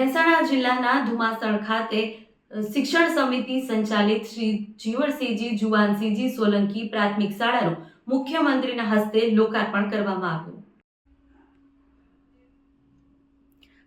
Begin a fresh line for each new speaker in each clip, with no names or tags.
મહેસાણા જિલ્લાના ધુમાસણ ખાતે શિક્ષણ સમિતિ સંચાલિત શ્રી જીવણસિંહજી જુવાનસિંહજી સોલંકી પ્રાથમિક શાળાનું મુખ્યમંત્રીના હસ્તે લોકાર્પણ કરવામાં આવ્યું।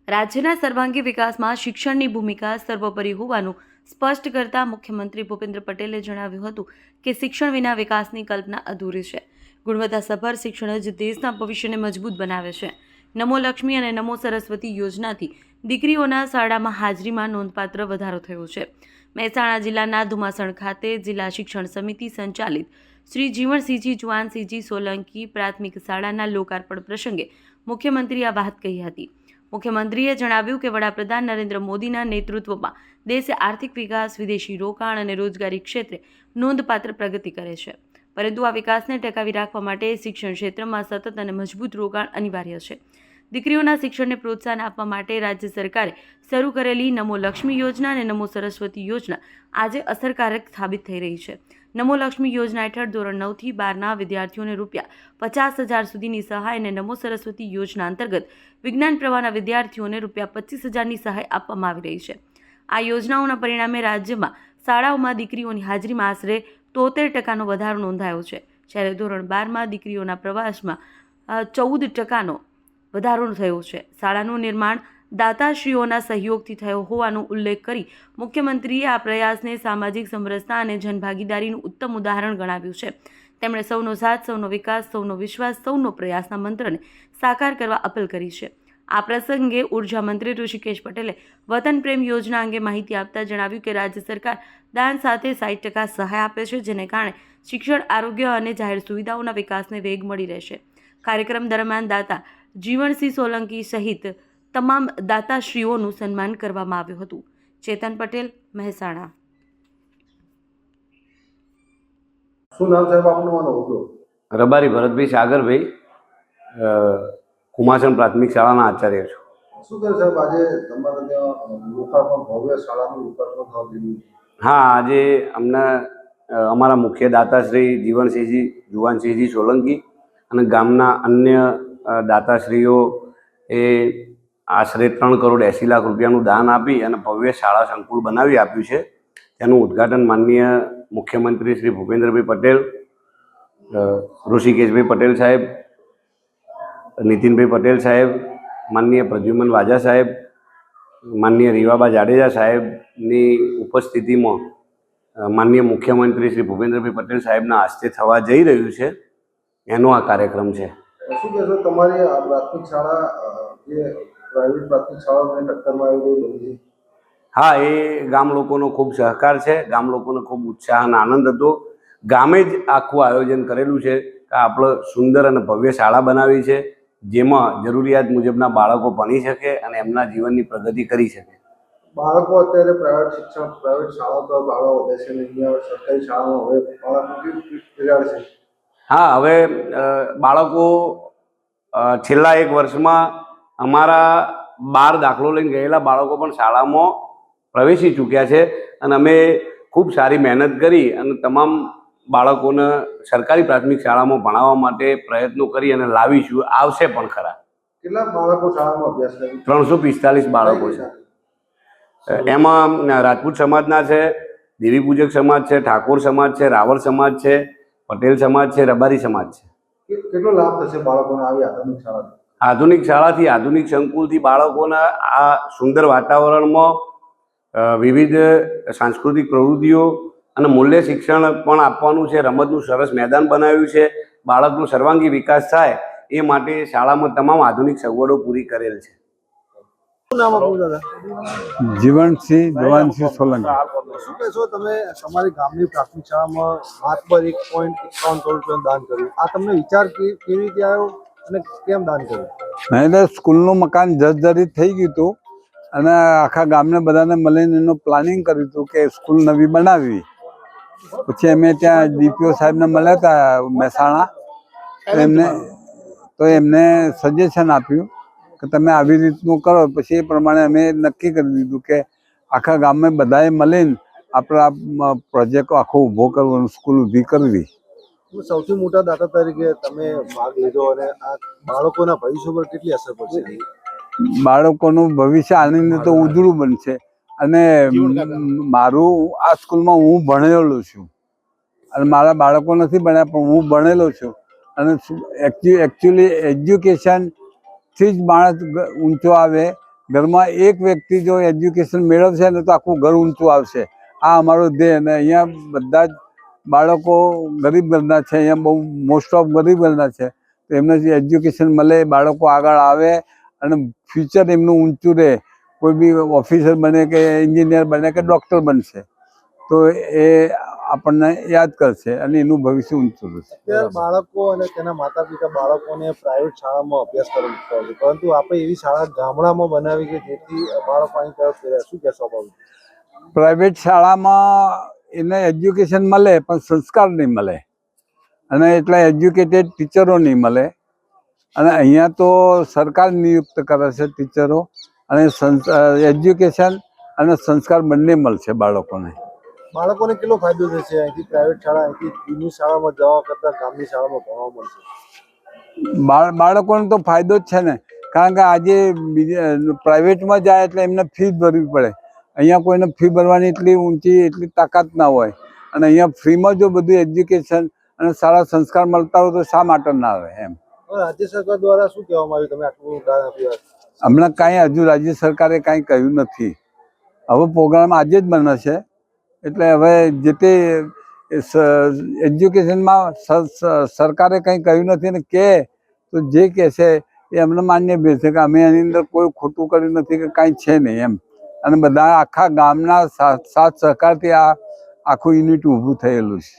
રાજ્યના સર્વાંગી વિકાસમાં શિક્ષણની ભૂમિકા સર્વોપરી હોવાનું સ્પષ્ટ કરતા મુખ્યમંત્રી ભૂપેન્દ્ર પટેલે જણાવ્યું હતું કે શિક્ષણ વિના વિકાસની કલ્પના અધૂરી છે। ગુણવત્તાસભર શિક્ષણ જ દેશના ભવિષ્યને મજબૂત બનાવે છે। નમો લક્ષ્મી અને નમો સરસ્વતી યોજનાથી દીકરીઓના શાળામાં હાજરીમાં નોંધપાત્ર વધારો થયો છે। મહેસાણા જિલ્લાના ધુમાસણ ખાતે જિલ્લા શિક્ષણ સમિતિ સંચાલિત શ્રી જીવણસિંહજી જુવાનસિંહજી સોલંકી પ્રાથમિક શાળાના લોકાર્પણ પ્રસંગે મુખ્યમંત્રીએ આ વાત કહી હતી। મુખ્યમંત્રીએ જણાવ્યું કે વડાપ્રધાન નરેન્દ્ર મોદીના નેતૃત્વમાં દેશે આર્થિક વિકાસ, વિદેશી રોકાણ અને રોજગારી ક્ષેત્રે નોંધપાત્ર પ્રગતિ કરે છે, પરંતુ આ વિકાસને ટકાવી રાખવા માટે શિક્ષણ ક્ષેત્રમાં સતત અને મજબૂત રોકાણ અનિવાર્ય છે। દીકરીઓના શિક્ષણને પ્રોત્સાહન આપવા માટે રાજ્ય સરકારે શરૂ કરેલી નમો લક્ષ્મી યોજના અને નમો સરસ્વતી યોજના આજે અસરકારક સાબિત થઈ રહી છે। નમો લક્ષ્મી યોજના હેઠળ ધોરણ 9 થી 12ના વિદ્યાર્થીઓને ₹50,000 સુધીની સહાય અને નમો સરસ્વતી યોજના અંતર્ગત વિજ્ઞાન પ્રવાહના વિદ્યાર્થીઓને ₹25,000ની સહાય આપવામાં આવી રહી છે। આ યોજનાઓના પરિણામે રાજ્યમાં શાળાઓમાં દીકરીઓની હાજરીમાં આશરે 73% વધારો નોંધાયો છે, જ્યારે ધોરણ 12માં દીકરીઓના પ્રવાસમાં 14% વધારો થયો છે। શાળાનું નિર્માણ દાતાશ્રીઓના સહયોગથી થયો હોવાનો ઉલ્લેખ કરી મુખ્યમંત્રીએ આ પ્રયાસને સામાજિક સમરસતા અને જનભાગીદારીનું ઉત્તમ ઉદાહરણ ગણાવ્યું છે। તેમણે સૌનો સાથ, સૌનો વિકાસ, સૌનો વિશ્વાસ, સૌનો પ્રયાસના મંત્રને સાકાર કરવા અપીલ કરી છે। આ પ્રસંગે ઉર્જા મંત્રી ઋષિકેશ પટેલે વતન પ્રેમ યોજના અંગે માહિતી આપતા જણાવ્યું કે રાજ્ય સરકાર દાન સાથે 60% સહાય આપે છે, જેને કારણે શિક્ષણ, આરોગ્ય અને જાહેર સુવિધાઓના વિકાસને વેગ મળી રહેશે। કાર્યક્રમ દરમિયાન દાતા જીવણસિંહ સોલંકી સહિત તમામ દાતાશ્રીઓનું સન્માન કરવામાં આવ્યું હતું। ચેતન પટેલ, મહેસાણા।
શું નામ સાહેબ આપનું?
રબારી ભરતભાઈ સાગરભાઈ, કુમાસણ પ્રાથમિક શાળાના આચાર્ય છું।
શું કહે સાહેબ, આજે તમારે ત્યાં લોકાર્પણ, ભવ્ય શાળાનું લોકાર્પણ થવા દીધું?
હા, આજે અમને અમારા મુખ્ય દાતા શ્રી જીવણસિંહજી જુવાનસિંહજી સોલંકી અને ગામના અન્ય દાતાશ્રીઓ એ આશરે 3,80,00,000 રૂપિયાનું દાન આપી અને ભવ્ય શાળા સંકુલ બનાવી આપ્યું છે। તેનું ઉદ્ઘાટન માનનીય મુખ્યમંત્રી શ્રી ભૂપેન્દ્રભાઈ પટેલ, ઋષિકેશભાઈ પટેલ સાહેબ, નીતિનભાઈ પટેલ સાહેબ, માનનીય પ્રદ્યુમન વાજા સાહેબ, માનનીય રીવાબા જાડેજા સાહેબની ઉપસ્થિતિમાં માનનીય મુખ્યમંત્રી શ્રી ભૂપેન્દ્રભાઈ પટેલ સાહેબના હસ્તે થવા જઈ રહ્યું છે, એનો આ કાર્યક્રમ છે।
શું કહેશો, તમારી આ પ્રાથમિક શાળા જે પ્રાઇવેટ પ્રાથમિક શાળાઓને ટક્કરમાં આવી રહી છે?
હા, એ ગામ લોકોનો ખૂબ સહકાર છે, ગામ લોકોનો ખૂબ ઉત્સાહ અને આનંદ હતો। ગામે જ આખું આયોજન કરેલું છે કે આપણે સુંદર અને ભવ્ય શાળા બનાવી છે, જેમાં જરૂરિયાત મુજબના બાળકો ભણી શકે અને એમના જીવનની પ્રગતિ કરી શકે।
બાળકો અત્યારે પ્રાઇવેટ શાળાઓ તો બાળકો વધે છે, અહીંયા સરકારી શાળામાં હવે બાળકો કેવી બિગાડ છે?
હા, હવે બાળકો છેલ્લા 1 વર્ષમાં અમારા 12 દાખલો લઈને ગયેલા બાળકો પણ શાળામાં પ્રવેશી ચૂક્યા છે અને અમે ખૂબ સારી મહેનત કરી અને તમામ બાળકોને સરકારી પ્રાથમિક શાળામાં ભણાવવા માટે પ્રયત્નો કરી અને લાવીશું, આવશે પણ ખરા।
કેટલા બાળકો શાળામાં અભ્યાસ કરે?
345 બાળકો છે। એમાં રાજપૂત સમાજના છે, દેવી પૂજક સમાજ છે, ઠાકોર સમાજ છે, રાવળ સમાજ છે, પટેલ સમાજ છે, રબારી સમાજ છે।
કેટલો લાભ થશે બાળકોને આવી આધુનિક શાળાથી?
આધુનિક શાળાથી, આધુનિક સંકુલથી બાળકોના આ સુંદર વાતાવરણમાં વિવિધ સાંસ્કૃતિક પ્રવૃત્તિઓ અને મૂલ્ય શિક્ષણ પણ આપવાનું છે। રમતનું સરસ મેદાન બનાવ્યું છે। બાળકનો સર્વાંગી વિકાસ થાય એ માટે શાળામાં તમામ આધુનિક સગવડો પૂરી કરેલ છે।
શું નામ આપનું દાદા?
જીવણસિંહ જુવાનસિંહ સોલંકી।
શું કહેશો, તમે તમારી ગામની પ્રાથમિક શાળામાં હાથ પર 1.51 કરોડ રૂપિયાનું દાન કર્યું, આ તમને વિચાર કેવી રીતે આવ્યો અને કેમ દાન કર્યું?
નહીં તો સ્કૂલનું મકાન જર્જરિત થઈ ગયું હતું અને આખા ગામને બધાને મળીને એનું પ્લાનિંગ કર્યું હતું કે સ્કૂલ નવી બનાવવી। પછી અમે ત્યાં ડીપીઓ સાહેબને મળ્યા હતા મહેસાણા, એમને સજેશન આપ્યું કે તમે આવી રીતનું કરો। પછી એ પ્રમાણે અમે નક્કી કરી દીધું કે આખા ગામમાં બધાએ મળીને આપણે આ પ્રોજેક્ટ આખો ઊભો કરવો, સ્કૂલ ઊભી કરવી।
સૌથી મોટા દાતા તરીકે તમે ભાગ લીધો અને આ બાળકોના ભવિષ્ય પર કેટલી અસર પડશે?
બાળકોનું ભવિષ્ય આનંદ તો ઉજળું બનશે. અને મારું આ સ્કૂલમાં હું ભણેલો છું અને મારા બાળકો નથી ભણ્યા પણ હું ભણેલો છું. અને એકચ્યુઅલી એજ્યુકેશનથી જ માણસ ઊંચો આવે. ઘરમાં એક વ્યક્તિ જો એજ્યુકેશન મેળવશે ને તો આખું ઘર ઊંચું આવશે. આ અમારો ધ્યેય. અને અહીંયા બધા જ બાળકો ગરીબ ઘરના છે, અહીંયા બહુ મોસ્ટ ઓફ ગરીબ ઘરના છે. તો એમને જે એજ્યુકેશન મળે, બાળકો આગળ આવે અને ફ્યુચર એમનું ઊંચું રહે. કોઈ બી ઓફિસર બને કે એન્જિનિયર બને કે ડૉક્ટર બનશે તો એ આપણને યાદ કરશે અને એનું ભવિષ્ય ઊંચું રહેશે.
અત્યારે બાળકો અને તેના માતા પિતા બાળકોને પ્રાઇવેટ શાળામાં અભ્યાસ કરવા મૂકતા હોય છે, પરંતુ આપણે એવી શાળા ગામડામાં બનાવી કે જેથી બાળકો અહીં તરફ ફેરે. શું કહેશો બાબુ?
પ્રાઇવેટ શાળામાં એને એજ્યુકેશન મળે પણ સંસ્કાર નહીં મળે અને એટલા એજ્યુકેટેડ ટીચરો નહીં મળે. અને અહીંયા તો સરકાર નિયુક્ત કરે છે ટીચરો અને એજ્યુકેશન અને સંસ્કાર બંને મળશે બાળકોને.
બાળકોને કેટલો ફાયદો થશે અહીંથી પ્રાઇવેટ શાળા અહીંથી જૂની શાળામાં જવા કરતાં ગામની શાળામાં ભણવા મળશે?
બાળકોને તો ફાયદો જ છે ને, કારણ કે આજે પ્રાઇવેટમાં જાય એટલે એમને ફી ભરવી પડે. અહીંયા કોઈને ફી ભરવાની એટલી ઊંચી એટલી તાકાત ના હોય અને અહીંયા ફ્રીમાં જો બધું એજ્યુકેશન અને સારા સંસ્કાર મળતા હોય તો શા માટે ના આવે એમ.
રાજ્ય સરકાર દ્વારા શું કહેવામાં આવ્યું? તમે આટલું ઉદાહરણ આપ્યું.
હમણાં કાંઈ હજુ રાજ્ય સરકારે કાંઈ કહ્યું નથી. હવે પ્રોગ્રામ આજે જ બને છે એટલે હવે જે તે એજ્યુકેશનમાં સરકારે કંઈ કહ્યું નથી ને કે તો જે કહેશે એ અમને માન્ય બી છે કે અમે એની અંદર કોઈ ખોટું કર્યું નથી કે કાંઈ છે નહીં એમ. અને બધા આખા ગામના સાથ સહકારથી આ આખું યુનિટ ઊભું થયેલું છે.